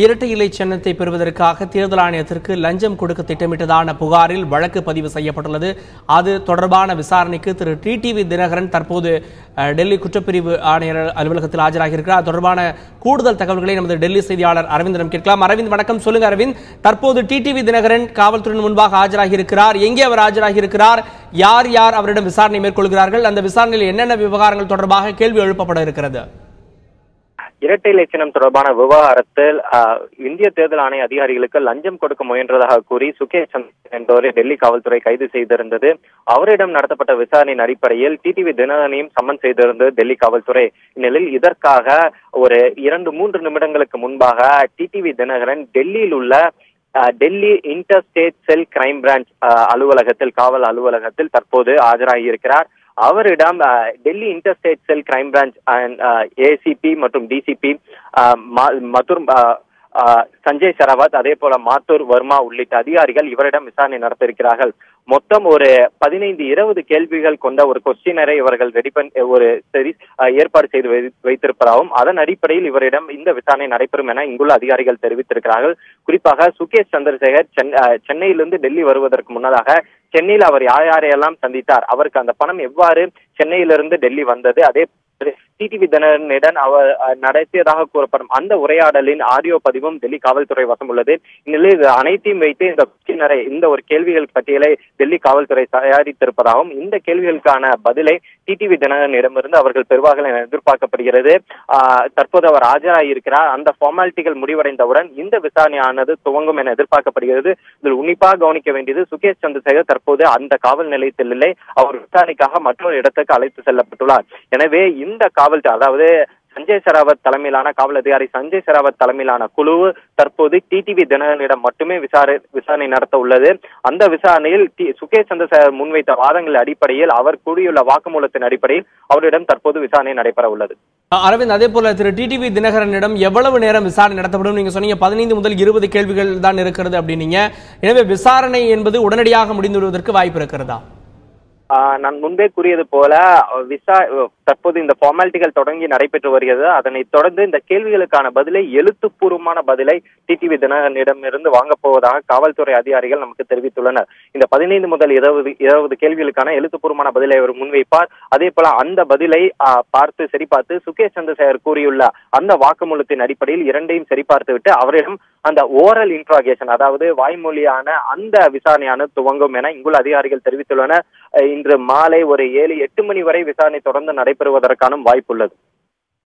இரட்டை இலை சின்னத்தை பெறுவதற்காக தேர்தல் ஆணையத்திற்கு லஞ்சம் கொடுக்க திட்டமிட்டதான புகாரில் வழக்கு பதிவு செய்யப்பட்டுள்ளது. அது தொடர்பான விசாரணைக்கு திரு டிடிவி தினகரன் தற்போது டெல்லி குற்றப்பிரிவு ஆணையர் அலுவலகத்தில் ஆஜராகியிருக்கிறார். தொடர்பான கூடுதல் தகவல்களை நமது டெல்லி செய்தியாளர் அரவிந்திடம் கேட்கலாம். அரவிந்த், வணக்கம். சொல்லுங்க அரவிந்த், தற்போது டிடிவி தினகரன் காவல்துறையின் முன்பாக ஆஜராகியிருக்கிறார். எங்கே அவர் ஆஜராகியிருக்கிறார்? யார் யார் அவரிடம் விசாரணை மேற்கொள்கிறார்கள்? அந்த விசாரணையில் என்னென்ன விவகாரங்கள் தொடர்பாக கேள்வி எழுப்பப்பட இருக்கிறது? இரட்டை இலை சின்னம் தொடர்பான விவகாரத்தில் இந்திய தேர்தல் ஆணைய அதிகாரிகளுக்கு லஞ்சம் கொடுக்க முயன்றதாக கூறி சுகேஷ் சந்திர என்பவரை டெல்லி காவல்துறை கைது செய்திருந்தது. அவரிடம் நடத்தப்பட்ட விசாரணையின் அடிப்படையில் டிடிவி தினகரனையும் சம்மன் செய்திருந்தது டெல்லி காவல்துறை. இந்நிலையில் இதற்காக ஒரு 2-3 நிமிடங்களுக்கு முன்பாக டிடிவி தினகரன் டெல்லியில் உள்ள டெல்லி இன்டர் ஸ்டேட் செல் கிரைம் பிரான்ச் அலுவலகத்தில், காவல் அலுவலகத்தில் தற்போது ஆஜராகியிருக்கிறார். அவரிடம் டெல்லி இன்டர் ஸ்டேட் செல் கிரைம் பிரான்ச் ஏசிபி மற்றும் டிசிபி சஞ்சய் சரவத், அதே போல மாத்தூர் வர்மா உள்ளிட்ட அதிகாரிகள் இவரிடம் விசாரணை நடத்தியிருக்கிறார்கள். மொத்தம் ஒரு 15-20 கேள்விகள் கொண்ட ஒரு கொஸ்டினரை இவர்கள் ஏற்பாடு செய்து வைத்திருப்பதாகவும் அதன் அடிப்படையில் இவரிடம் இந்த விசாரணை நடைபெறும் என இங்குள்ள அதிகாரிகள் தெரிவித்திருக்கிறார்கள். குறிப்பாக சுகேஷ் சந்திரசேகர் சென்னையிலிருந்து டெல்லி வருவதற்கு முன்னதாக சென்னையில் அவர் யாரையெல்லாம் சந்தித்தார், அவருக்கு அந்த பணம் எவ்வாறு சென்னையிலிருந்து டெல்லி வந்தது, அதே டிடிவி தினகரனிடம் அவர் நடத்தியதாக கூறப்படும் அந்த உரையாடலின் ஆடியோ பதிவும் டெல்லி காவல்துறை வசம் உள்ளது. இந்நிலையில் அனைத்தையும் வைத்து இந்த ஒரு கேள்விகள் பட்டியலை டெல்லி காவல்துறை தயாரித்திருப்பதாகவும் இந்த கேள்விகளுக்கான பதிலை டிடிவி தினகரனிடமிருந்து அவர்கள் பெறுவார்கள் என எதிர்பார்க்கப்படுகிறது. தற்போது அவர் ஆஜராகியிருக்கிறார். அந்த ஃபார்மாலிட்டிகள் முடிவடைந்தவுடன் இந்த விசாரணையானது துவங்கும் என எதிர்பார்க்கப்படுகிறது. இதில் உன்னிப்பாக கவனிக்க வேண்டியது, சுகேஷ் சந்திரசேகர் தற்போது அந்த காவல் நிலையத்தில் இல்லை, அவர் விசாரணைக்காக மற்றொரு இடத்துக்கு அழைத்து செல்லப்பட்டுள்ளார். எனவே இந்த காவல்துறை, அதாவது சஞ்சய் சராவத் தலைமையிலான காவல் அதிகாரி சஞ்சய் சராவத் தலைமையிலான குழு தற்போது டிடிவி தினகரனிடம் மட்டுமே விசாரணை நடத்த உள்ளது. அந்த விசாரணையில் சுகேஷ் சந்திரசேகர் முன்வைத்த வாதங்கள் அடிப்படையில், அவர் கூறியுள்ள வாக்குமூலத்தின் அடிப்படையில் அவரிடம் தற்போது விசாரணை நடைபெற உள்ளது. அரவிந்த், அதே போல திரு டிடிவி தினகரனிடம் எவ்வளவு நேரம் விசாரணை நடத்தப்படும்? நீங்க சொன்னீங்க 15 முதல் 20 கேள்விகள் தான் இருக்கிறது அப்படின்னீங்க. எனவே விசாரணை என்பது உடனடியாக முடிந்து விடுவதற்கு வாய்ப்பு இருக்கிறதா? நான் முன்பே கூறியது போல தற்போது இந்த ஃபார்மாலிட்டிகள் தொடங்கி நடைபெற்று வருகிறது. அதனைத் தொடர்ந்து இந்த கேள்விகளுக்கான பதிலை, எழுத்துப்பூர்வமான பதிலை டிடிவி தினகரனிடமிருந்து வாங்கப் போவதாக காவல்துறை அதிகாரிகள் நமக்கு தெரிவித்துள்ளனர். இந்த 15 முதல் 20 கேள்விகளுக்கான எழுத்துப்பூர்வமான பதிலை அவர் முன்வைப்பார். அதே போல அந்த பதிலை சரிபார்த்து சுகேஷ் சந்திரசேகர் கூறியுள்ள அந்த வாக்குமூலத்தின் அடிப்படையில் இரண்டையும் சரிபார்த்து விட்டு அவரிடம் அந்த ஓரல் இன்ட்ராகேஷன், அதாவது வாய்மொழியான அந்த விசாரணையானது துவங்கும் என இங்குள்ள அதிகாரிகள் தெரிவித்துள்ளனர். இன்று மாலை ஒரு 7-8 மணி வரை விசாரணை தொடர்ந்து நடைபெறுவதற்கான வாய்ப்புள்ளது.